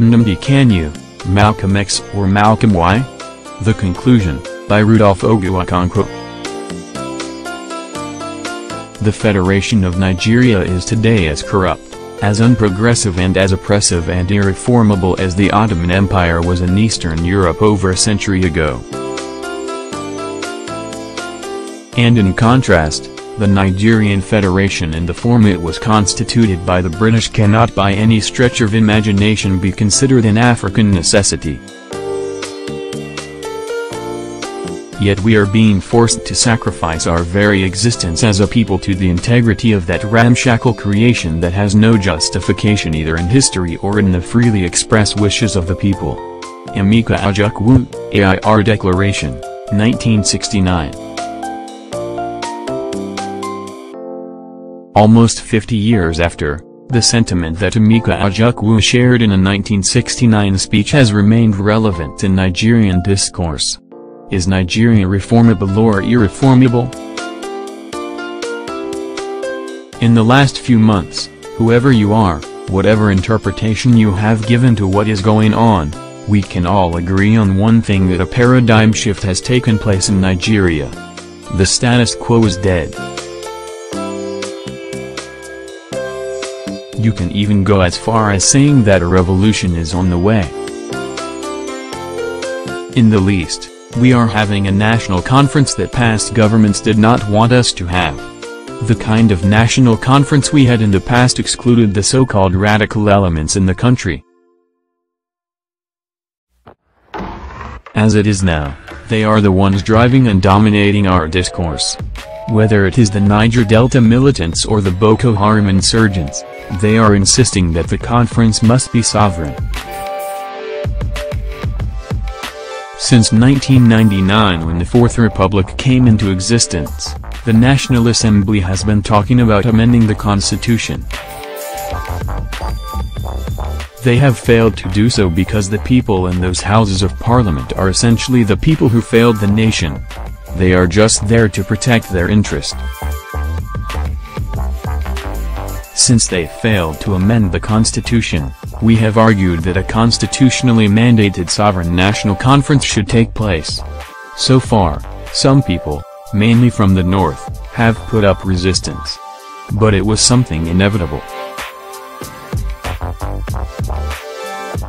Nnamdi Kanu, Malcolm X or Malcolm Y? The Conclusion, by Rudolf Ogoo Okonkwo. The Federation of Nigeria is today as corrupt, as unprogressive and as oppressive and irreformable as the Ottoman Empire was in Eastern Europe over a century ago. And in contrast, the Nigerian Federation in the form it was constituted by the British cannot by any stretch of imagination be considered an African necessity. Yet we are being forced to sacrifice our very existence as a people to the integrity of that ramshackle creation that has no justification either in history or in the freely expressed wishes of the people. Emeka Ojukwu, AIR Declaration, 1969. Almost 50 years after, the sentiment that Emeka Ojukwu shared in a 1969 speech has remained relevant in Nigerian discourse. Is Nigeria reformable or irreformable? In the last few months, whoever you are, whatever interpretation you have given to what is going on, we can all agree on one thing: that a paradigm shift has taken place in Nigeria. The status quo is dead. You can even go as far as saying that a revolution is on the way. In the least, we are having a national conference that past governments did not want us to have. The kind of national conference we had in the past excluded the so-called radical elements in the country. As it is now, they are the ones driving and dominating our discourse. Whether it is the Niger Delta militants or the Boko Haram insurgents, they are insisting that the conference must be sovereign. Since 1999, when the Fourth Republic came into existence, the National Assembly has been talking about amending the Constitution. They have failed to do so because the people in those houses of parliament are essentially the people who failed the nation. They are just there to protect their interest. Since they failed to amend the Constitution, we have argued that a constitutionally mandated sovereign national conference should take place. So far, some people, mainly from the north, have put up resistance. But it was something inevitable.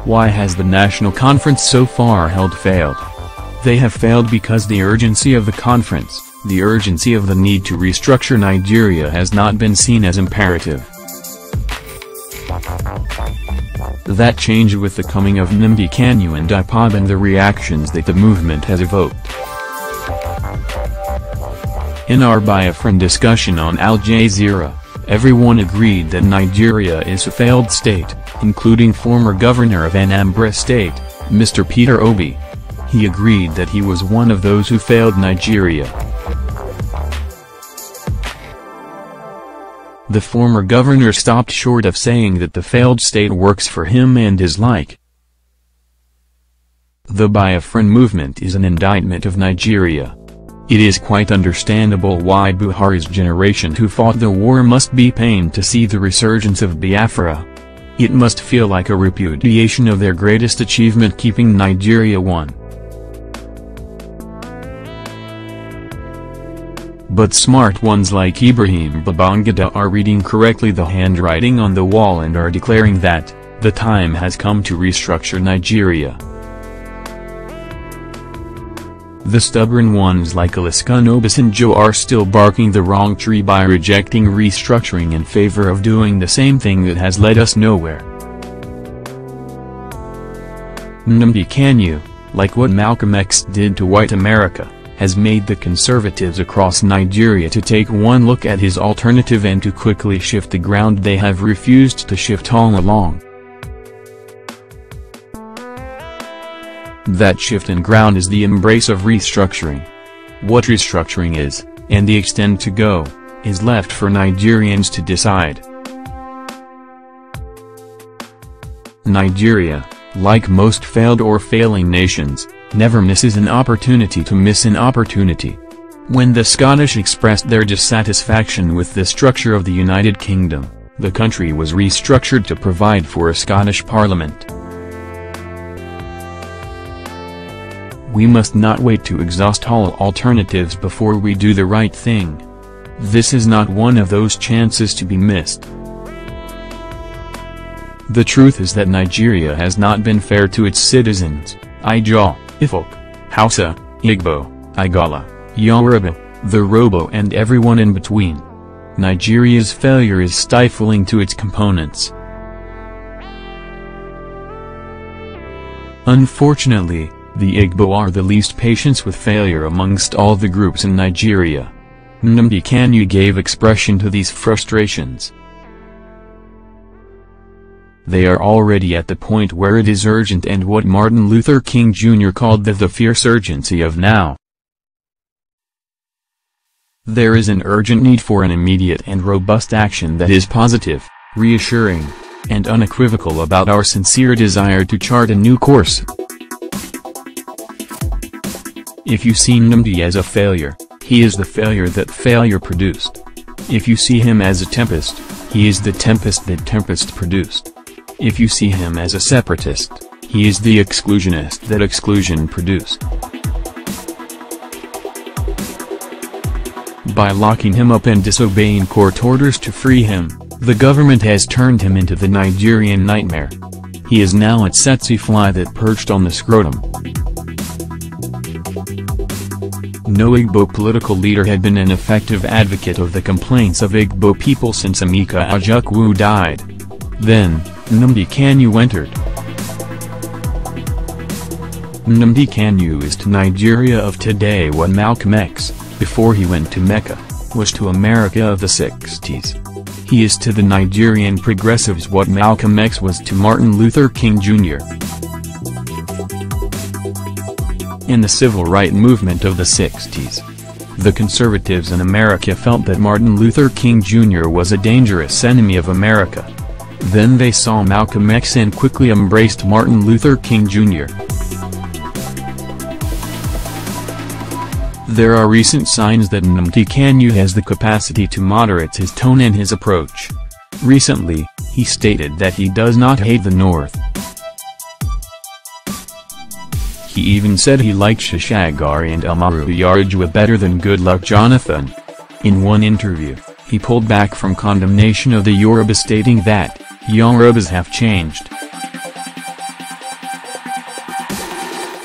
Why has the national conference so far failed? They have failed because the urgency of the conference, the urgency of the need to restructure Nigeria, has not been seen as imperative. That changed with the coming of Nnamdi Kanu and IPOB and the reactions that the movement has evoked. In our Biafran discussion on Al Jazeera, everyone agreed that Nigeria is a failed state, including former governor of Anambra State, Mr. Peter Obi. He agreed that he was one of those who failed Nigeria. The former governor stopped short of saying that the failed state works for him and his like. The Biafran movement is an indictment of Nigeria. It is quite understandable why Buhari's generation who fought the war must be pained to see the resurgence of Biafra. It must feel like a repudiation of their greatest achievement, keeping Nigeria one. But smart ones like Ibrahim Babangida are reading correctly the handwriting on the wall and are declaring that the time has come to restructure Nigeria. The stubborn ones like Olusegun Obasanjo are still barking the wrong tree by rejecting restructuring in favor of doing the same thing that has led us nowhere. Nnamdi Kanu, like what Malcolm X did to white America, has made the conservatives across Nigeria to take one look at his alternative and to quickly shift the ground they have refused to shift all along. That shift in ground is the embrace of restructuring. What restructuring is, and the extent to go, is left for Nigerians to decide. Nigeria, like most failed or failing nations, never misses an opportunity to miss an opportunity. When the Scottish expressed their dissatisfaction with the structure of the United Kingdom, the country was restructured to provide for a Scottish Parliament. We must not wait to exhaust all alternatives before we do the right thing. This is not one of those chances to be missed. The truth is that Nigeria has not been fair to its citizens, Ijaw, Ifok, Hausa, Igbo, Igala, Yoruba, the Robo and everyone in between. Nigeria's failure is stifling to its components. Unfortunately, the Igbo are the least patient with failure amongst all the groups in Nigeria. Nnamdi Kanu gave expression to these frustrations. They are already at the point where it is urgent and what Martin Luther King Jr. called the fierce urgency of now. There is an urgent need for an immediate and robust action that is positive, reassuring, and unequivocal about our sincere desire to chart a new course. If you see Nnamdi as a failure, he is the failure that failure produced. If you see him as a tempest, he is the tempest that tempest produced. If you see him as a separatist, he is the exclusionist that exclusion produced. By locking him up and disobeying court orders to free him, the government has turned him into the Nigerian nightmare. He is now a tsetse fly that perched on the scrotum. No Igbo political leader had been an effective advocate of the complaints of Igbo people since Emeka Ojukwu died. Then, Nnamdi Kanu entered. Nnamdi Kanu is to Nigeria of today what Malcolm X, before he went to Mecca, was to America of the 60s. He is to the Nigerian progressives what Malcolm X was to Martin Luther King Jr. In the civil rights movement of the 60s, the conservatives in America felt that Martin Luther King Jr. was a dangerous enemy of America. Then they saw Malcolm X and quickly embraced Martin Luther King Jr. There are recent signs that Nnamdi Kanu has the capacity to moderate his tone and his approach. Recently, he stated that he does not hate the North. He even said he liked Shashagari and Umaru Yar'Adua better than Goodluck Jonathan. In one interview, he pulled back from condemnation of the Yoruba, stating that, Yorubas have changed.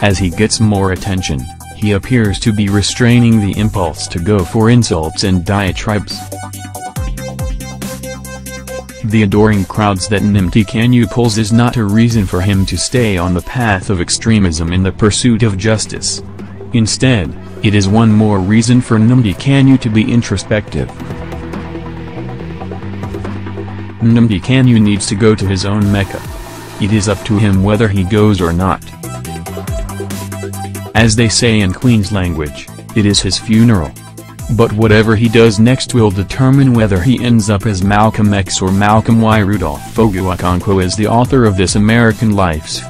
As he gets more attention, he appears to be restraining the impulse to go for insults and diatribes. The adoring crowds that Nnamdi Kanu pulls is not a reason for him to stay on the path of extremism in the pursuit of justice. Instead, it is one more reason for Nnamdi Kanu to be introspective. Nnamdi Kanu needs to go to his own Mecca. It is up to him whether he goes or not. As they say in Queen's language, it is his funeral. But whatever he does next will determine whether he ends up as Malcolm X or Malcolm Y. Rudolf Ogoo Okonkwo is the author of This American Life's